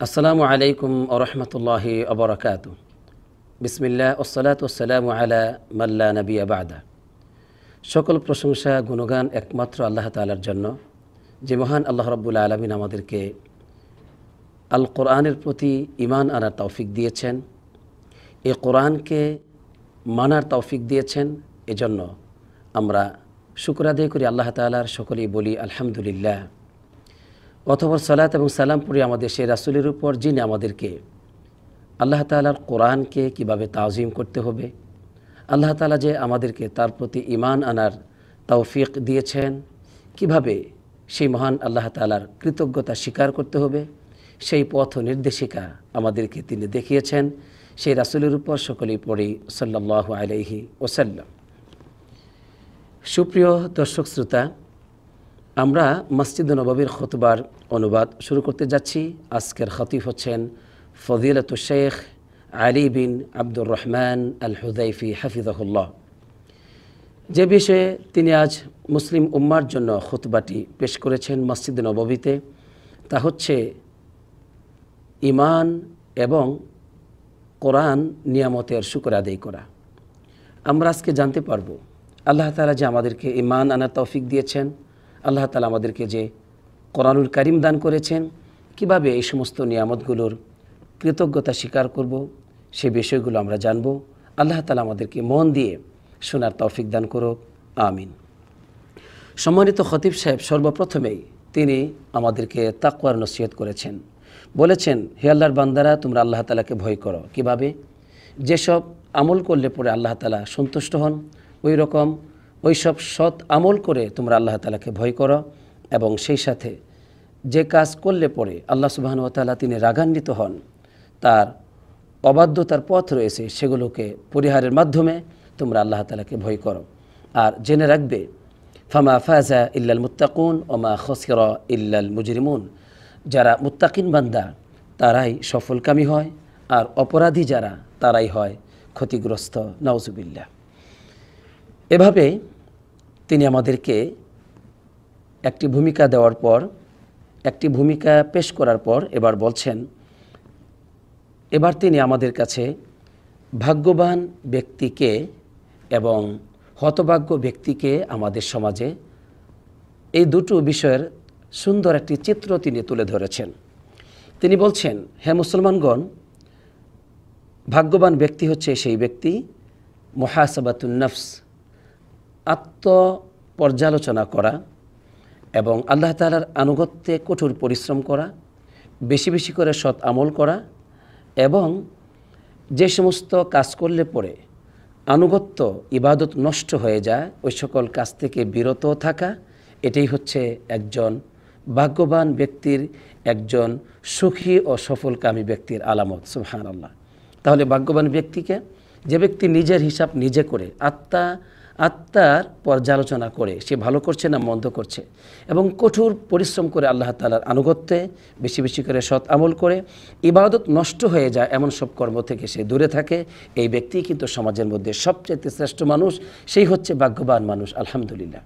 আসসালামু আলাইকুম ওয়া রাহমাতুল্লাহি ওয়া বারাকাতুহু। বিসমিল্লাহ ওয়াসসালাতু ওয়াসসালামু আলা মান লা নাবিয়্যা বা'দা। সকল প্রশংসা গুণগান একমাত্র আল্লাহ তাআলার জন্য, যে মহান আল্লাহ রাব্বুল আলামিন আমাদেরকে আল কোরআনের প্রতি ঈমান আনার তৌফিক দিয়েছেন, এই কোরআনকে মানার তৌফিক দিয়েছেন। এজন্য আমরা শুকর আদায় করি আল্লাহ তাআলার, সকলেই বলি আলহামদুলিল্লাহ। অতঃপর সালাত এবং সালাম পড়ি আমাদের সেই রাসূলের উপর, যিনি আমাদেরকে আল্লাহ তাআলার কোরআনকে কিভাবে তাজিম করতে হবে, আল্লাহ তাআলা যে আমাদেরকে তার প্রতি ঈমান আনার তৌফিক দিয়েছেন, কিভাবে সেই মহান আল্লাহ তাআলার কৃতজ্ঞতা স্বীকার করতে হবে, সেই পথ নির্দেশিকা আমাদেরকে তিনি দেখিয়েছেন। সেই রাসূলের উপর সকলেই পড়ি সাল্লাল্লাহু আলাইহি ওয়াসাল্লাম। সুপ্রিয় দর্শক শ্রোতা, আমরা মসজিদে নববীর খুতবার অনুবাদ শুরু করতে যাচ্ছি। আজকের খতিব হচ্ছেন ফজিলাতুশ শেখ আলী বিন আব্দুর রহমান আল হুযাইফি হাফিজাহুল্লাহ। যে বিষয়ে তিনি আজ মুসলিম উম্মার জন্য খুতবাটি পেশ করেছেন মসজিদে নববীতে, তা হচ্ছে ঈমান এবং কোরআন নিয়ামতের শুকর আদায় করা। আমরা আজকে জানতে পারব আল্লাহ তাআলা যে আমাদেরকে ঈমান আনার তৌফিক দিয়েছেন, আল্লাহ তাআলা আমাদেরকে যে কোরআনুল কারীম দান করেছেন, কিভাবে এই সমস্ত নিয়ামতগুলোর কৃতজ্ঞতা স্বীকার করব, সে বিষয়গুলো আমরা জানব। আল্লাহ তাআলা আমাদেরকে মন দিয়ে শোনার তৌফিক দান করুক, আমিন। সম্মানিত খতিব সাহেব সর্বপ্রথমেই তিনি আমাদেরকে তাকওয়ার নসিহত করেছেন। বলেছেন, হে আল্লাহর বান্দারা, তোমরা আল্লাহ তাআলাকে ভয় করো। কিভাবে? যেসব আমল করলে পরে আল্লাহ তাআলা সন্তুষ্ট হন, ওই সব সৎ আমল করে তোমরা আল্লাহ তাআলাকে ভয় করো, এবং সেই সাথে যে কাজ করলে পরে আল্লাহ সুবহানাহু ওয়া তাআলা তিনি রাগান্বিত হন, তার অবাধ্যতার পথ রয়েছে, সেগুলোকে পরিহারের মাধ্যমে তোমরা আল্লাহ তাআলাকে ভয় করো। আর জেনে রাখবে, ফামা ফাজা ইল্লাল মুত্তাকুন ওয়া মা খাসিরা ইল্লাল মুজরিমুন। যারা মুত্তাকিন বান্দা তারাই সফলকামী হয়, আর অপরাধী যারা তারাই হয় ক্ষতিগ্রস্ত, নাউজুবিল্লাহ। এভাবে তিনি আমাদেরকে একটি ভূমিকা দেওয়ার পর, একটি ভূমিকা পেশ করার পর এবার বলছেন, এবার তিনি আমাদের কাছে ভাগ্যবান ব্যক্তিকে এবং হতভাগ্য ব্যক্তিকে আমাদের সমাজে এই দুটো বিষয়ের সুন্দর একটি চিত্র তিনি তুলে ধরেছেন। তিনি বলছেন, হে মুসলমানগণ, ভাগ্যবান ব্যক্তি হচ্ছে সেই ব্যক্তি মুহাসাবাতুন নফস, আত্মপর্যালোচনা করা এবং আল্লাহ তাআলার আনুগত্যে কঠোর পরিশ্রম করা, বেশি বেশি করে সৎ আমল করা, এবং যে সমস্ত কাজ করলে পরে আনুগত্য ইবাদত নষ্ট হয়ে যায় ওই সকল কাজ থেকে বিরত থাকা। এটাই হচ্ছে একজন ভাগ্যবান ব্যক্তির, একজন সুখী ও সফলকামী ব্যক্তির আলামত। সুবহানাল্লাহ। তাহলে ভাগ্যবান ব্যক্তিকে, যে ব্যক্তি নিজের হিসাব নিজে করে আত্মার পর্যালোচনা করে সে ভালো করছে না মন্দ করছে, এবং কঠোর পরিশ্রম করে আল্লাহ তাআলার আনুগত্যে বেশি বেশি করে সৎ আমল করে ইবাদত নষ্ট হয়ে যায় এমন সব কর্ম থেকে সে দূরে থাকে, এই ব্যক্তি কিন্তু সমাজের মধ্যে সবচেয়ে শ্রেষ্ঠ মানুষ, সেই হচ্ছে ভাগ্যবান মানুষ। আলহামদুলিল্লাহ।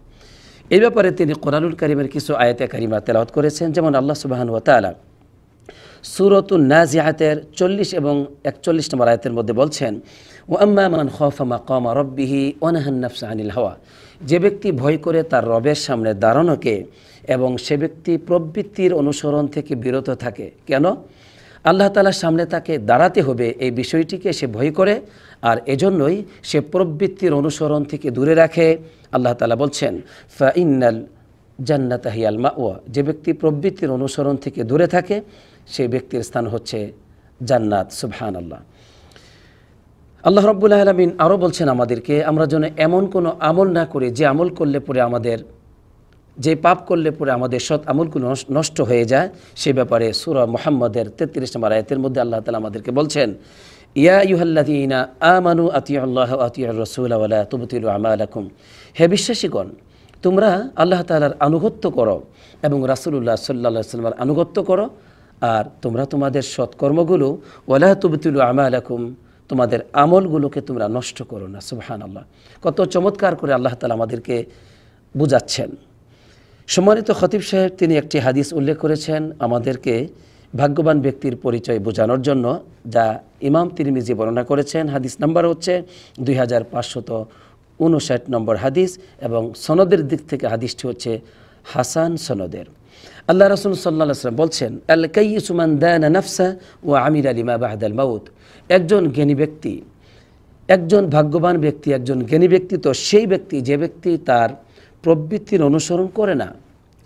এই ব্যাপারে তিনি কোরআনুল কারীমের কিছু আয়াতে কারিমা তেলাওয়াত করেছেন। যেমন আল্লাহ সুবহানাহু ওয়া তাআলা সূরাতুন নাজিআতের 40 এবং 41 নম্বর আয়াতের মধ্যে বলছেন, ওয়া আম্মা মান খাফা মাকামা রাব্বিহি ওয়া নাহান নাফসা আনিল হাওয়া। যে ব্যক্তি ভয় করে তার রবের সামনে দাঁড়ানোকে এবং সে ব্যক্তি প্রবৃত্তির অনুসরণ থেকে বিরত থাকে। কেন? আল্লাহ তাআলার সামনে তাকে দাঁড়াতে হবে, এই বিষয়টিকে সে ভয় করে, আর এজন্যই সে প্রবৃত্তির অনুসরণ থেকে দূরে রাখে। আল্লাহ তাআলা বলছেন, ফা ইন্নাল জান্নাতা হিয়াল মাওয়া। যে ব্যক্তি প্রবৃত্তির অনুসরণ থেকে দূরে থাকে সেই ব্যক্তির স্থান হচ্ছে জান্নাত। সুবহানাল্লাহ। আল্লাহ রাব্বুল আলামিন আরও বলছেন আমাদেরকে, আমরা যেন এমন কোনো আমল না করি যে আমল করলে পরে আমাদের, যে পাপ করলে পরে আমাদের সৎ আমলগুলো নষ্ট হয়ে যায়। সে ব্যাপারে সূরা মুহাম্মদের 33 নম্বর আয়াতের মধ্যে আল্লাহ তাআলা আমাদেরকে বলছেন, ইয়া আইয়ুহাল্লাযীনা আমানু আতিউল্লাহ ওয়া আতিউর রাসূলা ওয়া লা তুবতিলু আমালাকুম। হে বিশ্বাসীগণ, তোমরা আল্লাহ তাআলার আনুগত্য করো এবং রাসূলুল্লাহ সাল্লাল্লাহু আলাইহি ওয়াসাল্লামের আনুগত্য করো, আর তোমরা তোমাদের সৎকর্মগুলো ওয়া লা তুবতিলু আমালাকুম, তোমাদের আমলগুলোকে তোমরা নষ্ট করো না। সুবহানাল্লাহ। কত চমৎকার করে আল্লাহ তাআলা আমাদেরকে বুঝাচ্ছেন। সম্মানিত খতিব সাহেব তিনি একটি হাদিস উল্লেখ করেছেন, আমাদেরকে ভাগ্যবান ব্যক্তির পরিচয় বোঝানোর জন্য যা ইমাম তিরমিজি বর্ণনা করেছেন। হাদিস নাম্বার হচ্ছে 2559 নম্বর হাদিস এবং সনদের দিক থেকে হাদিসটি হচ্ছে হাসান সনদের। আল্লাহ রাসূল সাল্লাল্লাহু আলাইহি ওয়াসাল্লাম বলছেন, আল কাইয়িসু মান দানা নাফসা ওয়া আমিলা লিমা বা'দাল মাউত। একজন জ্ঞানী ব্যক্তি, একজন ভাগ্যবান ব্যক্তি, একজন জ্ঞানী ব্যক্তি তো সেই ব্যক্তি যে ব্যক্তি তার প্রবৃত্তির অনুসরণ করে না।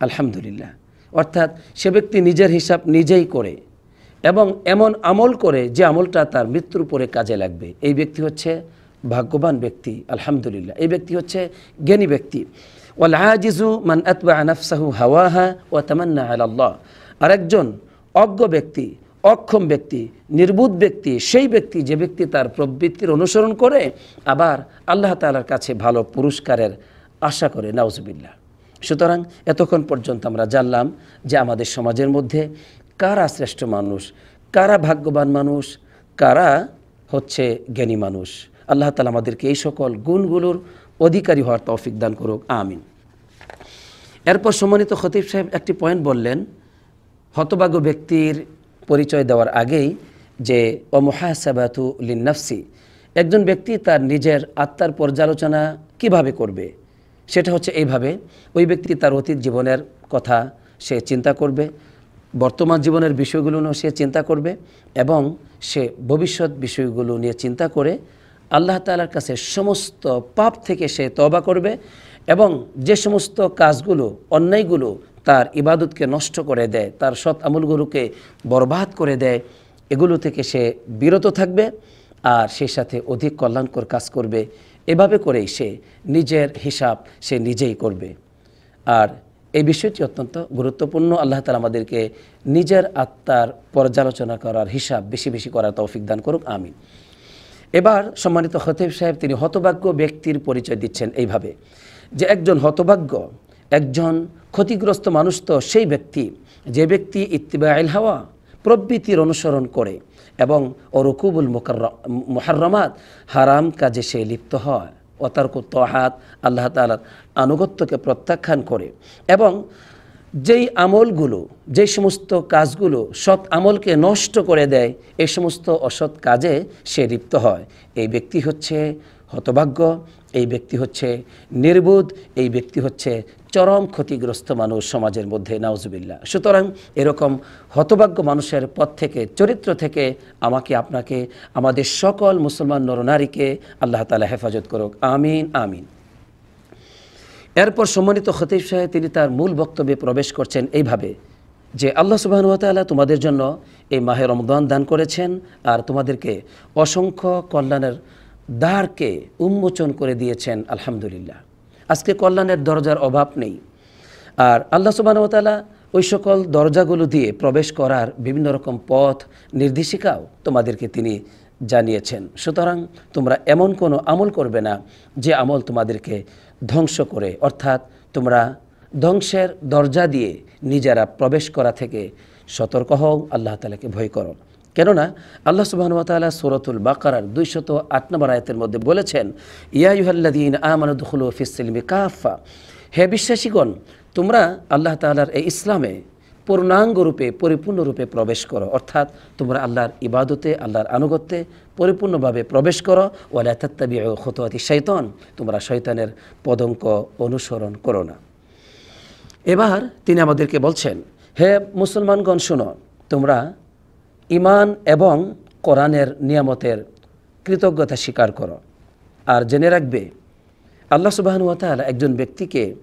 আলহামদুলিল্লাহ। অর্থাৎ সে ব্যক্তি নিজের হিসাব নিজেই করে এবং এমন আমল করে যে আমলটা তার মৃত্যুর পরে কাজে লাগবে। এই ব্যক্তি হচ্ছে ভাগ্যবান ব্যক্তি। আলহামদুলিল্লাহ। এই ব্যক্তি হচ্ছে জ্ঞানী ব্যক্তি। ওয়াল আজিজু মান আতবা নাফসাহু হাওয়াহা ওয়া তামান্না আলা আল্লাহ। আরেকজন অজ্ঞ ব্যক্তি, অক্ষম ব্যক্তি, নির্বুধ ব্যক্তি সেই ব্যক্তি যে ব্যক্তি তার প্রবৃত্তির অনুসরণ করে আবার আল্লাহ তাআলার কাছে ভালো পুরস্কারের আশা করে। নাউজুবিল্লাহ। সুতরাং এতক্ষণ পর্যন্ত আমরা জানলাম যে আমাদের সমাজের মধ্যে কারা শ্রেষ্ঠ মানুষ, কারা ভাগ্যবান মানুষ, কারা হচ্ছে জ্ঞানী মানুষ। আল্লাহ তাআলা আমাদেরকে এই সকল গুণগুলোর অধিকারী হওয়ার তৌফিক দান করুক, আমিন। এরপর সম্মানিত খতিব সাহেব একটি পয়েন্ট বললেন হতভাগ্য ব্যক্তির পরিচয় দেওয়ার আগেই যে ওয়ামুহাসাবাতু লিন্নাফসি, একজন ব্যক্তি তার নিজের আত্মার পর্যালোচনা কিভাবে করবে, সেটা হচ্ছে এইভাবে। ওই ব্যক্তি তার অতীত জীবনের কথা সে চিন্তা করবে, বর্তমান জীবনের বিষয়গুলো নিয়ে সে চিন্তা করবে এবং সে ভবিষ্যৎ বিষয়গুলো নিয়ে চিন্তা করে আল্লাহ তাআলার কাছে সমস্ত পাপ থেকে সে তওবা করবে এবং যে সমস্ত কাজগুলো, অন্যায়গুলো তার ইবাদতকে নষ্ট করে দেয়, তার সৎ আমলগুলোকে বরবাদ করে দেয়, এগুলো থেকে সে বিরত থাকবে আর সেই সাথে অধিক কল্যাণকর কাজ করবে। এভাবে করেই সে নিজের হিসাব সে নিজেই করবে। আর এই বিষয়টি অত্যন্ত গুরুত্বপূর্ণ। আল্লাহ তাআলা আমাদেরকে নিজের আত্মার পর্যালোচনা করার হিসাব বেশি বেশি করার তৌফিক দান করুক, আমিন। এবার সম্মানিত খতিব সাহেব তিনি হতভাগ্য ব্যক্তির পরিচয় দিচ্ছেন এইভাবে যে একজন হতভাগ্য, একজন ক্ষতিগ্রস্ত মানুষ তো সেই ব্যক্তি যে ব্যক্তি ইত্তিবাউল হাওয়া, প্রবৃত্তির অনুসরণ করে এবং রুকুবুল মুহাররামাত, হারাম কাজে সে লিপ্ত হয়, অতারকু তাআত, আল্লাহ তাআলার আনুগত্যকে প্রত্যাখ্যান করে এবং যেই আমলগুলো, যেই সমস্ত কাজগুলো সৎ আমলকে নষ্ট করে দেয়, এই সমস্ত অসৎ কাজে সে লিপ্ত হয়। এই ব্যক্তি হচ্ছে হতভাগ্য, এই ব্যক্তি হচ্ছে নির্বোধ, এই ব্যক্তি হচ্ছে চরম ক্ষতিগ্রস্ত মানুষ সমাজের মধ্যে। নাউজুবিল্লাহ। সুতরাং এরকম হতভাগ্য মানুষের পথ থেকে, চরিত্র থেকে আমাকে, আপনাকে, আমাদের সকল মুসলমান নরনারীকে আল্লাহ তাআলা হেফাজত করুক, আমিন আমিন। এরপর সম্মানিত খতিব সাহেব তিনি তার মূল বক্তব্যে প্রবেশ করছেন এইভাবে যে আল্লাহ সুবহানাহু ওয়া তাআলা তোমাদের জন্য এই মাহে রমজান দান করেছেন আর তোমাদেরকে অসংখ্য কল্যাণের দ্বারকে উন্মোচন করে দিয়েছেন। আলহামদুলিল্লাহ। আজকে কল্যাণের দরজার অভাব নেই। আর আল্লাহ সুবহানাহু ওয়া তাআলা ওই সকল দরজাগুলো দিয়ে প্রবেশ করার বিভিন্ন রকম পথ নির্দেশিকাও তোমাদেরকে তিনি জানিয়েছেন। সুতরাং তোমরা এমন কোনো আমল করবে না যে আমল তোমাদেরকে ধ্বংস করে, অর্থাৎ তোমরা ধ্বংসের দরজা দিয়ে নিজেরা প্রবেশ করা থেকে সতর্ক হও, আল্লাহ তাআলাকে ভয় করো। কেননা আল্লাহ সুবহানাহু ওয়া তাআলা সূরাতুল বাকারার 208 নম্বর আয়াতের মধ্যে বলেছেন, ইয়া আইয়ুহাল্লাযীনা আমানু দুখুলু ফিস-সিলমি কাফা, হে বিশ্বাসীগণ তোমরা আল্লাহ তাআলার এই ইসলামে পূর্ণাঙ্গরূপে, পরিপূর্ণরূপে প্রবেশ করো, অর্থাৎ তোমরা আল্লাহর ইবাদতে, আল্লাহর আনুগত্যে পরিপূর্ণভাবে প্রবেশ করো। ওয়ালা তাত্তাবিউ খুতুওয়াতিশ শাইতান, তোমরা শয়তানের পদঙ্ক অনুসরণ করো না। এবার তিনি আমাদেরকে বলছেন, হে মুসলমানগণ শোনো, তোমরা ঈমান এবং কোরআনের নিয়ামতের কৃতজ্ঞতা স্বীকার করো আর জেনে রাখবে আল্লাহ সুবহানাহু ওয়া তাআলা একজন ব্যক্তিকে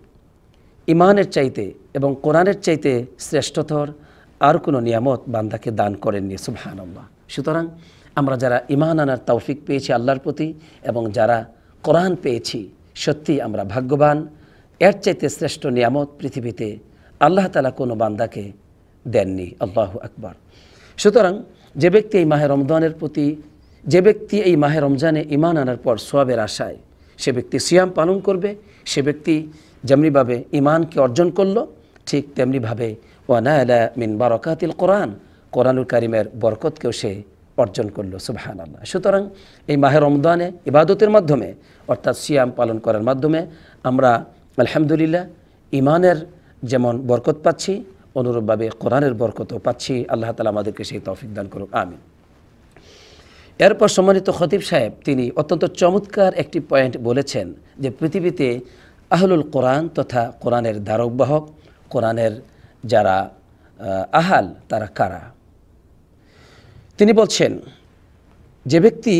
ঈমানের চাইতে এবং কোরআনের চাইতে শ্রেষ্ঠতর আর কোনো নিয়ামত বান্দাকে দান করেননি। সুবহানাল্লাহ। সুতরাং আমরা যারা ঈমান আনার তৌফিক পেয়েছি আল্লাহর প্রতি এবং যারা কোরআন পেয়েছি, সত্যি আমরা ভাগ্যবান। এর চাইতে শ্রেষ্ঠ নিয়ামত পৃথিবীতে আল্লাহ তাআলা কোনো বান্দাকে দেননি। আল্লাহু আকবার। সুতরাং যে ব্যক্তি এই মাহে রমজানের প্রতি, যে ব্যক্তি এই মাহে রমজানে ঈমান আনার পর সওয়াবের আশায় সে ব্যক্তি সিয়াম পালন করবে, সে ব্যক্তি যেমনিভাবে ঈমানকে অর্জন করলো ঠিক তেমনিভাবে ওয়ানালা মিন বারাকাতিল কোরআন, কোরআনুল কারীমের বরকতকেও সে অর্জন করলো। সুবহানাল্লাহ। সুতরাং এই মাহে রমজানে ইবাদতের মাধ্যমে অর্থাৎ সিয়াম পালন করার মাধ্যমে আমরা আলহামদুলিল্লাহ ঈমানের যেমন বরকত পাচ্ছি, অনুরূপভাবে কোরআনের বরকতও পাচ্ছি। আল্লাহ তাআলা আমাদেরকে সেই তৌফিক দান করুক, আমিন। এরপর সম্মানিত খতিব সাহেব তিনি অত্যন্ত চমৎকার একটি পয়েন্ট বলেছেন যে পৃথিবীতে আহলুল কোরআন তথা কোরআনের ধারকবাহক, কোরআনের যারা আহাল তারা কারা। তিনি বলছেন যে ব্যক্তি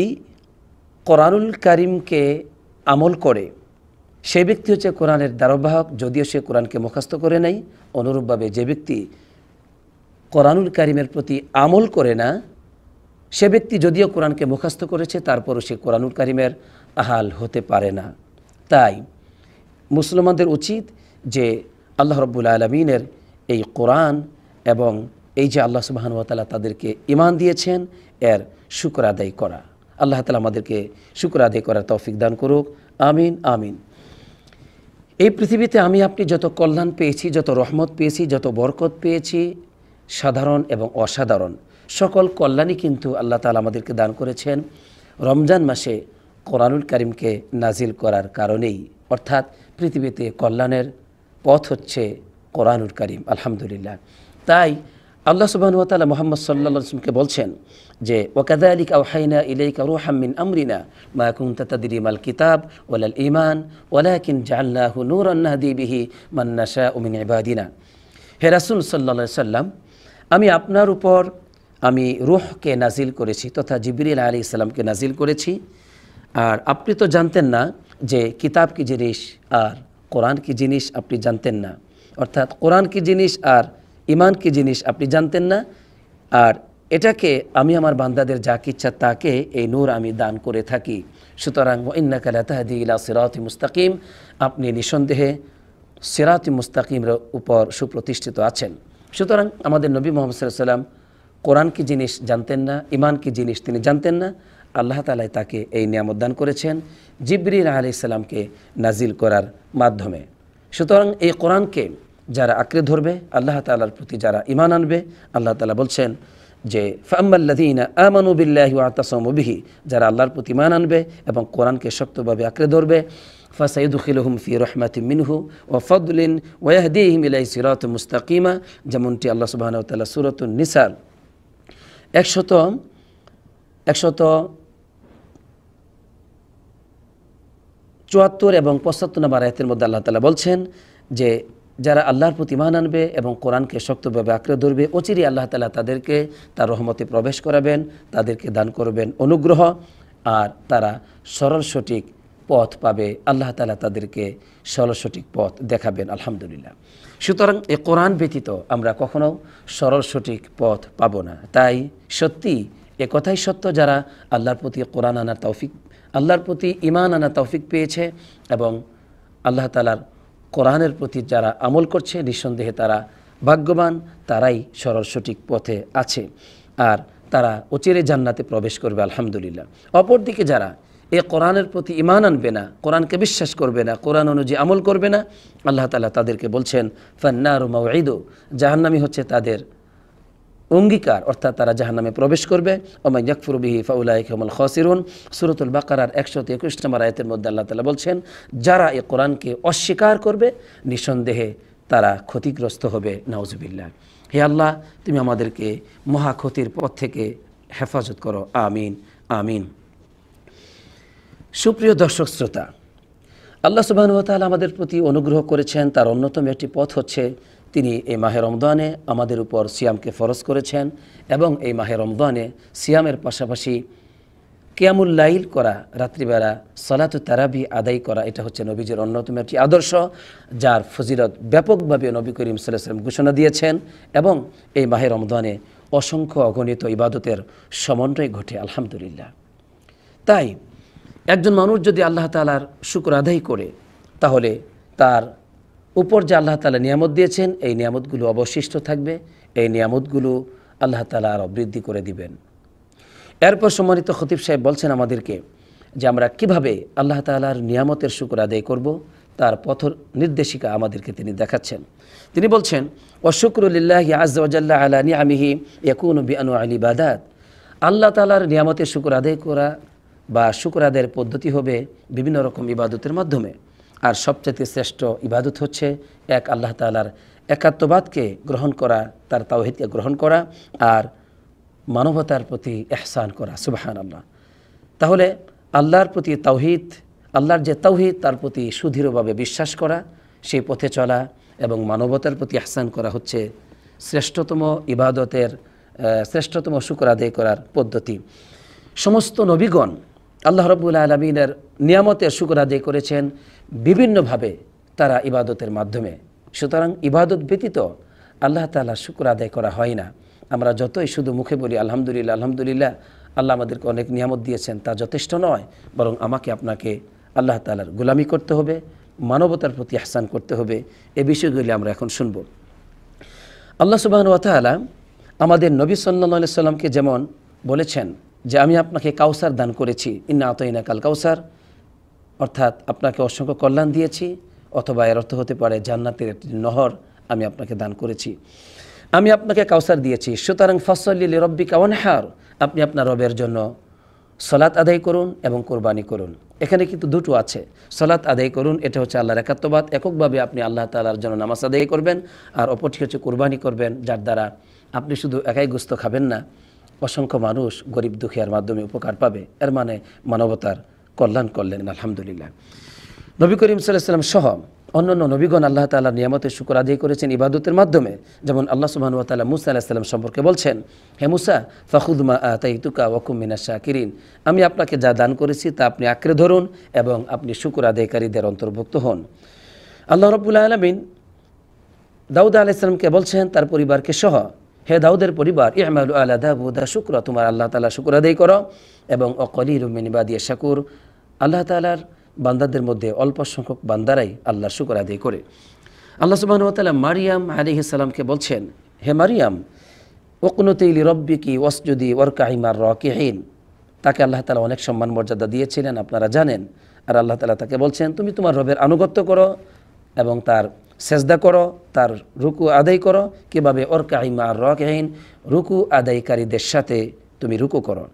কোরআনুল কারিমকে আমল করে সেই ব্যক্তি হচ্ছে কোরআনের ধারকবাহক, যদিও সে কোরআনকে মুখস্থ করে নাই। অনুরূপভাবে যে ব্যক্তি কোরআনুল কারিমের প্রতি আমল করে না, সে ব্যক্তি যদিও কোরআনকে মুখস্থ করেছে তারপরও সে কোরআনুল কারিমের আহাল হতে পারে না। তাই মুসলমানদের উচিত যে আল্লাহ রাব্বুল আলামিনের এই কোরআন এবং এই যে আল্লাহ সুবহানাহু ওয়া তাআলা তাদেরকে ঈমান দিয়েছেন এর শুকর আদায় করা। আল্লাহ তাআলা আমাদেরকে শুকর আদায় করার তৌফিক দান করুক, আমিন আমিন। এই পৃথিবীতে আমি আপনি যত কল্যাণ পেয়েছি, যত রহমত পেয়েছি, যত বরকত পেয়েছি, সাধারণ এবং অসাধারণ সকল কল্যাণই কিন্তু আল্লাহ তাআলা আমাদেরকে দান করেছেন রমজান মাসে কোরআনুল কারিমকে নাজিল করার কারণেই। অর্থাৎ পৃথিবীতে কল্যাণের পথ হচ্ছে কোরআনুল কারিম, আলহামদুলিল্লাহ। তাই আল্লাহ সুবহানাহু ওয়া তাআলা মুহাম্মদ সাল্লাল্লাহু আলাইহি ওয়াসাল্লামকে বলছেন যে ওয়াকাযালিকা আওহাইনা ইলাইকা রূহাম মিন আমরিনা মা কুনতা তাদরি মাল কিতাব ওয়ালাল ঈমান ওয়ালাকিন জাআলনাহু নূরান নাহদি বিহি মান নাশাউ মিন ইবাদিনা। হে রাসূল সাল্লাল্লাহু আলাইহি ওয়াসাল্লাম, আমি আপনার উপর আমি রূহকে নাজিল করেছি তথা জিবরিল আলাইহিস সালামকে নাজিল করেছি। আর আপনি তো জানতেন না যে কিতাব কি জিনিস আর কোরআন কি জিনিস, আপনি জানতেন না। অর্থাৎ কোরআন কি জিনিস আর ঈমান কি জিনিস আপনি জানতেন না। আর এটাকে আমি আমার বান্দাদের যাকে ইচ্ছা তাকে এই নূর আমি দান করে থাকি। সুতরাং ইন্নাকা লাতাহদি ইলা সিরাতিম মুস্তাকিম, আপনি নিঃসন্দেহে সিরাতিম মুস্তাকিমের উপর সুপ্রতিষ্ঠিত আছেন। সুতরাং আমাদের নবী মুহাম্মদ সাল্লাল্লাহু আলাইহি ওয়াসাল্লাম কোরআন কি জিনিস জানতেন না, ঈমান কি জিনিস তিনি জানতেন না। আল্লাহ তাআলা তাকে এই নিয়ামত দান করেছেন জিবরিল আলাইহিস সালামকে নাজিল করার মাধ্যমে। সুতরাং এই কোরআনকে যারা আঁকড়ে ধরবে, আল্লাহ তাআলার প্রতি যারা ঈমান আনবে, আল্লাহ তাআলা বলছেন যে ফাআম্মাল্লাযীনা আমানু বিল্লাহি ওয়া আতাসামু বিহি, যারা আল্লাহর প্রতি ঈমান আনবে এবং কোরআনকে শক্তভাবে আঁকড়ে ধরবে, ফাসাইয়ুদখিলুহুম ফি রাহমাতিন মিনহু ওয়া ফাদলিন ওয়া ইয়াহদিহিম ইলা সিরাতিন মুস্তাকিমা, যেমনটি আল্লাহ সুবহানাহু ওয়া তাআলা সূরাতুন নিসার 174 এবং 75 নম্বর আয়াতের মধ্যে আল্লাহ তাআলা বলছেন যে যারা আল্লাহর প্রতি ঈমান আনবে এবং কোরআনকে শক্তভাবে আঁকড়ে ধরবে, অচিরেই আল্লাহ তাআলা তাদেরকে তার রহমতে প্রবেশ করাবেন, তাদেরকে দান করবেন অনুগ্রহ, আর তারা সরল সঠিক পথ পাবে। আল্লাহ তাআলা তাদেরকে সরল সঠিক পথ দেখাবেন, আলহামদুলিল্লাহ। সুতরাং এই কোরআন ব্যতীত আমরা কখনো সরল সঠিক পথ পাব না। তাই সত্যি এ কথাই সত্য, যারা আল্লাহর প্রতি কোরআন আনার তৌফিক, আল্লাহর প্রতি ঈমান আনার তৌফিক পেয়েছে এবং আল্লাহ তাআলার কোরআনের প্রতি যারা আমল করছে, নিঃসন্দেহে তারা ভাগ্যবান, তারাই সরল সঠিক পথে আছে আর তারা অচিরে জান্নাতে প্রবেশ করবে, আলহামদুলিল্লাহ। অপরদিকে যারা এই কোরআনের প্রতি ঈমান আনবে না, কোরআনকে বিশ্বাস করবে না, কোরআন অনুযায়ী আমল করবে না, আল্লাহ তাআলা তাদেরকে বলছেন ফান্নারু মাউঈদু, জাহান্নামী হচ্ছে তাদের অঙ্গীকার, অর্থাৎ তারা জাহান্নামে প্রবেশ করবে। ওয়া ইয়াকফুরু বিহি ফাউলাইকা হুমুল খাসিরুন, সূরাতুল বাকারার 121 নম্বর আয়াতের মধ্যে আল্লাহ তাআলা বলছেন যারা এই কোরআনকে অস্বীকার করবে নিঃসন্দেহে তারা ক্ষতিগ্রস্ত হবে, নাউজুবিল্লাহ। হে আল্লাহ, তুমি আমাদেরকে মহা ক্ষতির পথ থেকে হেফাজত করো, আমিন আমিন। সুপ্রিয় দর্শক শ্রোতা, আল্লাহ সুবহানাহু ওয়া তাআলা আমাদের প্রতি অনুগ্রহ করেছেন, তার অন্যতম একটি পথ হচ্ছে তিনি এই মাহে রমজানে আমাদের উপর সিয়ামকে ফরজ করেছেন এবং এই মাহে রমজানে সিয়ামের পাশাপাশি কিয়ামুল লাইল করা, রাত্রিবেলা সালাতুত তারাবি আদায় করা, এটা হচ্ছে নবীজির অন্যতম একটি আদর্শ, যার ফজিলত ব্যাপকভাবে নবী করিম সাল্লাল্লাহু আলাইহি ওয়াসাল্লাম ঘোষণা দিয়েছেন এবং এই মাহে রমজানে অসংখ্য অগণিত ইবাদতের সমন্বয় ঘটে, আলহামদুলিল্লাহ। তাই একজন মানুষ যদি আল্লাহ তাআলার শুকর আদায় করে, তাহলে তার উপর যে আল্লাহ তাআলা নিয়ামত দিয়েছেন এই নিয়ামতগুলো অবশিষ্ট থাকবে, এই নিয়ামতগুলো আল্লাহ তাআলা আরও বৃদ্ধি করে দিবেন। এরপর সম্মানিত খতিব সাহেব বলছেন আমাদেরকে যে আমরা কিভাবে আল্লাহ তাআলার নিয়ামতের শুকর আদায় করব, তার পথ নির্দেশিকা আমাদেরকে তিনি দেখাচ্ছেন। তিনি বলছেন ওয়া শুকরু লিল্লাহি আযজা ওয়া জাল্লা আলা নিআমিহি ইয়াকুনু বিআনওয়াইল ইবাদাত, আল্লাহ তাআলার নিয়ামতের শুকর আদায় করা বা শুকর আদায়ের পদ্ধতি হবে বিভিন্ন রকম ইবাদতের মাধ্যমে। আর সবচেয়ে শ্রেষ্ঠ ইবাদত হচ্ছে এক আল্লাহ তাআলার একাত্মবাদকে গ্রহণ করা, তার তাওহীদকে গ্রহণ করা, আর মানবতার প্রতি ইহসান করা। সুবহানাল্লাহ। তাহলে আল্লাহর প্রতি তাওহীদ, আল্লাহর যে তাওহীদ তার প্রতি সুদৃঢ়ভাবে বিশ্বাস করা, সেই পথে চলা এবং মানবতার প্রতি ইহসান করা হচ্ছে শ্রেষ্ঠতম ইবাদতের, শ্রেষ্ঠতম শুকর আদায় করার পদ্ধতি। সমস্ত নবীগণ আল্লাহ রাব্বুল আলামিনের নিয়ামতের শুকর আদায় করেছেন বিভিন্নভাবে, তারা ইবাদতের মাধ্যমে। সুতরাং ইবাদত ব্যতীত আল্লাহ তাআলার শুকর আদায় করা হয় না। আমরা যতই শুধু মুখে বলি আলহামদুলিল্লাহ আলহামদুলিল্লাহ, আল্লাহ আমাদেরকে অনেক নিয়ামত দিয়েছেন, তা যথেষ্ট নয়, বরং আমাকে আপনাকে আল্লাহ তাআলার গোলামি করতে হবে, মানবতার প্রতি ইহসান করতে হবে। এই বিষয়গুলি আমরা এখন শুনব। আল্লাহ সুবহানাহু ওয়া তাআলা আমাদের নবী সাল্লাল্লাহু আলাইহি সাল্লামকে যেমন বলেছেন যে আমি আপনাকে কাউসার দান করেছি, ইন্না আতাইনাকাল কাউসার, অর্থাৎ আপনাকে অসংখ্য কল্যাণ দিয়েছি, অথবা এর অর্থ হতে পারে জান্নাতের একটি নহর আমি আপনাকে দান করেছি, আমি আপনাকে কাউসার দিয়েছি। সুতরাং ফাসল্লি লিরাব্বিকা ওয়ানহার, আপনি আপনার রবের জন্য সালাত আদায় করুন এবং কোরবানি করুন। এখানে কিন্তু দুটো আছে, সালাত আদায় করুন, এটা হচ্ছে আল্লাহর একাত্মবাদ, এককভাবে আপনি আল্লাহ তাআলার জন্য নামাজ আদায় করবেন, আর অপরটি হচ্ছে কোরবানি করবেন, যার দ্বারা আপনি শুধু একাই গোস্ত খাবেন না, অসংখ্য মানুষ গরিব দুঃখীর মাধ্যমে উপকার পাবে। এর মানে মানবতার কল্যাণ করলেন। আলহামদুলিল্লাহ। নবী করিম সাল্লাল্লাহু আলাইহি ওয়াসাল্লাম সহ অন্যান্য নবীগণ আল্লাহ তাআলার নিয়ামতের শুকর আদায় করেছেন ইবাদতের মাধ্যমে। যেমন আল্লাহ সুবহানাহু ওয়া তাআলা মুসা আলাইহিস সালাম সম্পর্কে বলছেন, হে মুসা ফাখুদ মা আতাইতুকা ওয়া কুম মিনাশ শাকিরিন, আমি আপনাকে যা দান করেছি তা আপনি আঁকড়ে ধরুন এবং আপনি শুকর আদায়কারীদের অন্তর্ভুক্ত হন। আল্লাহ রাব্বুল আলামিন দাউদ আলাইহিস সালামকে বলছেন তার পরিবারকে সহ, হে দাউদের পরিবার, ই'মালু আলা দাউদা শুকরা, তোমার আল্লাহ তাআলা শুকর আদায় করো, এবং অকলিলুম মিন ইবাদিয়াশ শাকুর, আল্লাহ তাআলার বান্দাদের মধ্যে অল্প সংখ্যক বান্দারাই আল্লাহর শুকর আদায় করে। আল্লাহ সুবহানাহু ওয়া তাআলা মারিয়াম আলাইহিস সালামকে বলছেন, হে মারিয়াম উকনুতি লিরাব্বিকি ওয়াসজুদি ওয়ারকাই মার রাকিঈন, তাকে আল্লাহ তাআলা অনেক সম্মান মর্যাদা দিয়েছিলেন, আপনারা জানেন। আর আল্লাহ তাআলা তাকে বলছেন, তুমি তোমার রবের আনুগত্য করো এবং তার সেজদা করো, তার রুকু আদায় করো। কীভাবে? ওয়ারকাই মার রাকিঈন, রুকু আদায়কারীদের সাথে তুমি রুকু করো।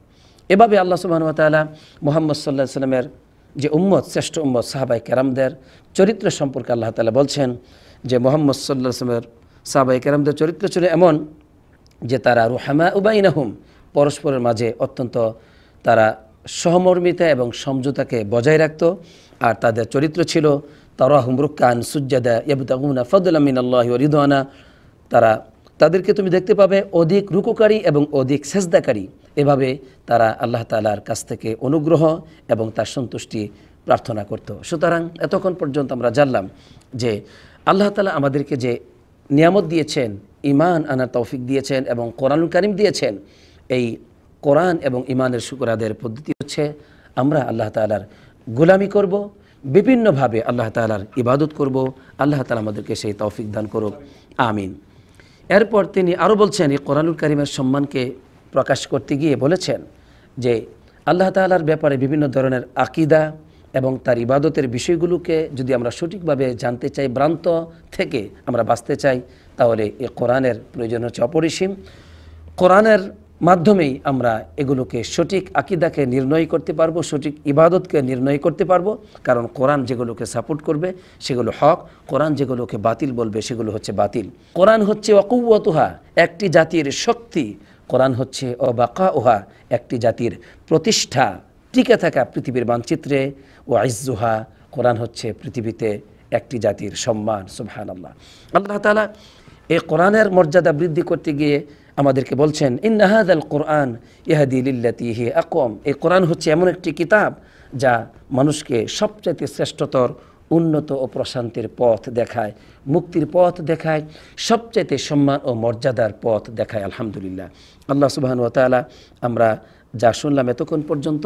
এভাবে আল্লাহ সুবহানাহু ওয়া তাআলা মুহাম্মদ সাল্লাল্লাহু আলাইহি ওয়াসাল্লামের যে উম্মত, শ্রেষ্ঠ উম্মত সাহাবায়ে কেরামদের চরিত্র সম্পর্কে আল্লাহ তাআলা বলছেন যে মুহাম্মদ সাল্লাল্লাহু আলাইহি ওয়াসাল্লামের সাহাবায়ে কেরামদের চরিত্র ছিল এমন যে তারা রুহামা বাইনাহুম, পরস্পরের মাঝে অত্যন্ত তারা সহমর্মিতা এবং সমঝোতাকে বজায় রাখত। আর তাদের চরিত্র ছিল তারাহুম রুকআন সুজ্জাদা ইয়াবতাগুনা ফাদলাম মিনাল্লাহি ওয়া রিদওয়ানা, তাদেরকে তুমি দেখতে পাবে অধিক রুকুকারী এবং অধিক সেজদাকারী। এভাবে তারা আল্লাহ তাআলার কাছ থেকে অনুগ্রহ এবং তার সন্তুষ্টি প্রার্থনা করত। সুতরাং এতক্ষণ পর্যন্ত আমরা জানলাম যে আল্লাহ তাআলা আমাদেরকে যে নিয়ামত দিয়েছেন, ঈমান আনার তৌফিক দিয়েছেন এবং কোরআনুল কারীম দিয়েছেন, এই কোরআন এবং ঈমানের শুকর আদায়ের পদ্ধতি হচ্ছে আমরা আল্লাহ তাআলার গোলামি করব, বিভিন্নভাবে আল্লাহ তাআলার ইবাদত করব। আল্লাহ তাআলা আমাদেরকে সেই তৌফিক দান করুক, আমিন। এরপর তিনি আরও বলছেন, এই কোরআনুল কারীমের সম্মানকে প্রকাশ করতে গিয়ে বলেছেন যে আল্লাহ তাআলার ব্যাপারে বিভিন্ন ধরনের আকীদা এবং তার ইবাদতের বিষয়গুলোকে যদি আমরা সঠিকভাবে জানতে চাই, ভ্রান্ত থেকে আমরা বাঁচতে চাই, তাহলে এই কোরআনের প্রয়োজন হচ্ছে অপরিসীম। কোরআনের মাধ্যমেই আমরা এগুলোকে সঠিক আকীদাকে নির্ণয় করতে পারবো, সঠিক ইবাদতকে নির্ণয় করতে পারবো। কারণ কোরআন যেগুলোকে সাপোর্ট করবে সেগুলো হক, কোরআন যেগুলোকে বাতিল বলবে সেগুলো হচ্ছে বাতিল। কোরআন হচ্ছে ওয়াকুওয়াতুহা, একটি জাতির শক্তি। কোরআন হচ্ছে ওবাকাউহা, একটি জাতির প্রতিষ্ঠা, টিকে থাকা পৃথিবীর মানচিত্রে। ওয়াইজ্জুহা, কোরআন হচ্ছে পৃথিবীতে একটি জাতির সম্মান। সুবহানাল্লাহ। আল্লাহ তাআলা এই কোরআনের মর্যাদা বৃদ্ধি করতে গিয়ে আমাদেরকে বলছেন, ইন্না হাযাল কোরআন ইয়াহদি লিল্লাতী হিয়া আকওয়াম, এই কোরআন হচ্ছে এমন একটি কিতাব যা মানুষকে সবচাইতে শ্রেষ্ঠতর, উন্নত ও প্রশান্তির পথ দেখায়, মুক্তির পথ দেখায়, সবচাইতে সম্মান ও মর্যাদার পথ দেখায়। আলহামদুলিল্লাহ। আল্লাহ সুবহানাহু ওয়া তাআলা আমরা যা শুনলাম এতক্ষণ পর্যন্ত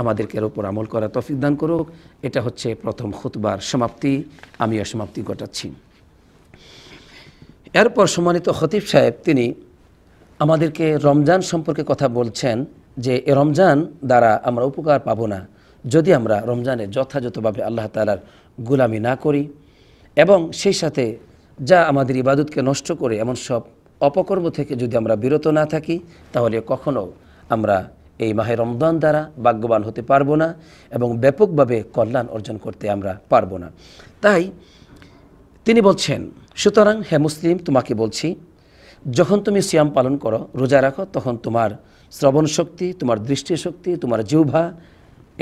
আমাদেরকে এর উপর আমল করা তৌফিক দান করুক। এটা হচ্ছে প্রথম খুতবার সমাপ্তি, আমিও সমাপ্তি ঘটাচ্ছি। এরপর সম্মানিত খতিব সাহেব তিনি আমাদেরকে রমজান সম্পর্কে কথা বলছেন যে এ রমজান দ্বারা আমরা উপকার পাবো না যদি আমরা রমজানে যথাযথভাবে আল্লাহ তাআলার গোলামি না করি, এবং সেই সাথে যা আমাদের ইবাদতকে নষ্ট করে এমন সব অপকর্ম থেকে যদি আমরা বিরত না থাকি, তাহলে কখনো আমরা এই মাহে রমজান দ্বারা ভাগ্যবান হতে পারবো না এবং ব্যাপকভাবে কল্যাণ অর্জন করতে আমরা পারবো না। তাই তিনি বলছেন, সুতরাং হে মুসলিম, তোমাকে বলছি, যখন তুমি সিয়াম পালন করো, রোজা রাখো, তখন তোমার শ্রবণ শক্তি, তোমার দৃষ্টিশক্তি, তোমার জিহ্বা,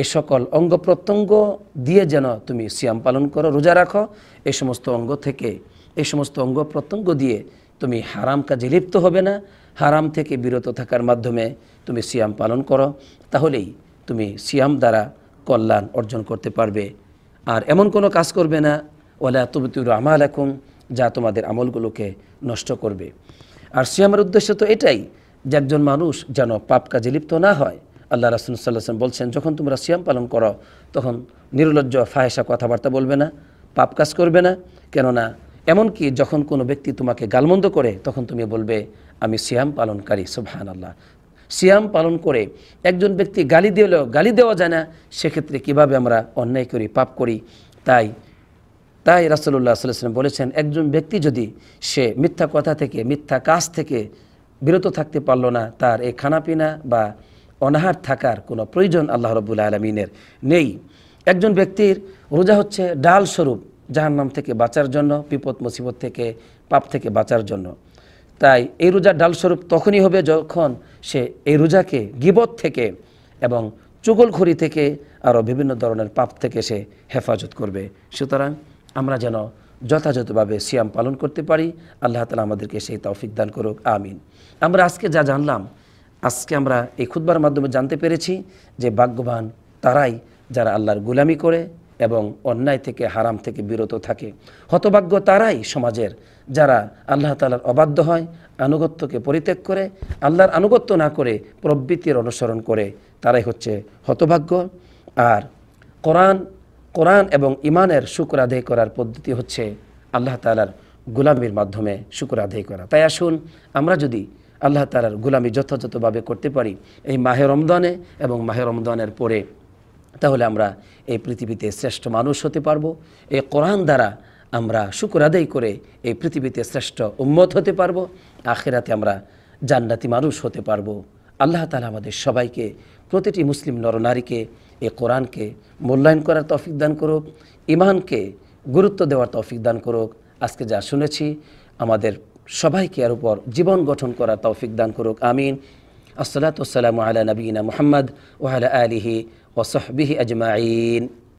এ সকল অঙ্গ প্রত্যঙ্গ দিয়ে যেন তুমি সিয়াম পালন করো, রোজা রাখো। এই সমস্ত অঙ্গ থেকে, এই সমস্ত অঙ্গ প্রত্যঙ্গ দিয়ে তুমি হারাম কাজে লিপ্ত হবে না। হারাম থেকে বিরত থাকার মাধ্যমে তুমি সিয়াম পালন করো, তাহলেই তুমি সিয়াম দ্বারা কল্যাণ অর্জন করতে পারবে। আর এমন কোনো কাজ করবে না, ওয়ালা তুবতিলু আমালাকুম, যা তোমাদের আমলগুলোকে নষ্ট করবে। আর সিয়ামের উদ্দেশ্য তো এটাই যে একজন মানুষ যেন পাপ কাজে লিপ্ত না হয়। আল্লাহ রাসূল সাল্লাল্লাহু আলাইহি ওয়াসাল্লাম বলছেন, যখন তোমরা সিয়াম পালন করো তখন নির্লজ্জ ফাহেসা কথাবার্তা বলবে না, পাপ কাজ করবে না। কেননা এমনকি যখন কোনো ব্যক্তি তোমাকে গালমন্দ করে, তখন তুমি বলবে আমি সিয়াম পালনকারী। সুবহানাল্লাহ। সিয়াম পালন করে একজন ব্যক্তি গালি দিলেও গালি দেওয়া যায় না, সেক্ষেত্রে কিভাবে আমরা অন্যায় করি, পাপ করি। তাই রাসূলুল্লাহ সাল্লাল্লাহু আলাইহি ওয়াসাল্লাম বলেছেন, একজন ব্যক্তি যদি সে মিথ্যা কথা থেকে, মিথ্যা কাজ থেকে বিরত থাকতে পারলো না, তার এই খানাপিনা বা অনাহার থাকার কোনো প্রয়োজন আল্লাহ রাব্বুল আলামিনের নেই। একজন ব্যক্তির রোজা হচ্ছে ডাল স্বরূপ জাহান্নাম থেকে বাঁচার জন্য, বিপদ মুসিবত থেকে, পাপ থেকে বাঁচার জন্য। তাই এই রোজা ডাল স্বরূপ তখনই হবে যখন সে এই রোজাকে গীবত থেকে এবং চুগলখড়ি থেকে আরও বিভিন্ন ধরনের পাপ থেকে সে হেফাজত করবে। সুতরাং আমরা যেন যথাযথভাবে সিয়াম পালন করতে পারি। আল্লাহ তাআলা আমাদেরকে সেই তৌফিক দান করুক, আমিন। আমরা আজকে যা জানলাম, আজকে আমরা এই খুতবার মাধ্যমে জানতে পেরেছি যে ভাগ্যবান তারাই যারা আল্লাহর গোলামি করে এবং অন্যায় থেকে, হারাম থেকে বিরত থাকে। হতভাগ্য তারাই সমাজের যারা আল্লাহ তাআলার অবাধ্য হয়, আনুগত্যকে পরিত্যাগ করে, আল্লাহর আনুগত্য না করে প্রবৃত্তির অনুসরণ করে, তারাই হচ্ছে হতভাগ্য। আর কোরআন এবং ইমানের শুকর আদায় করার পদ্ধতি হচ্ছে আল্লাহ তাআলার গোলামির মাধ্যমে শুকর আদায় করা। তাই আসুন আমরা যদি আল্লাহ তাআলার গোলামি যথাযথভাবে করতে পারি এই মাহে রমজানে এবং মাহে রমজানের পরে, তাহলে আমরা এই পৃথিবীতে শ্রেষ্ঠ মানুষ হতে পারবো। এই কোরআন দ্বারা আমরা শুকর আদায় করে এই পৃথিবীতে শ্রেষ্ঠ উম্মত হতে পারবো। আখিরাতে আমরা জান্নাতি মানুষ হতে পারবো। আল্লাহ তাআলা আমাদের সবাইকে, প্রতিটি মুসলিম নরনারীকে এই কোরআনকে মূল্যায়ন করার তৌফিক দান করুক, ঈমানকে গুরুত্ব দেওয়ার তৌফিক দান করুক। আজকে যা শুনেছি আমাদের সবাইকে এর উপর জীবন গঠন করার তৌফিক দান করুক, আমিন। আসসালাতু ওয়াসসালামু আলা নবিয়িনা মুহাম্মদ ওয়া আলা আলিহি ওয়া সাহবিহি আজমাইন।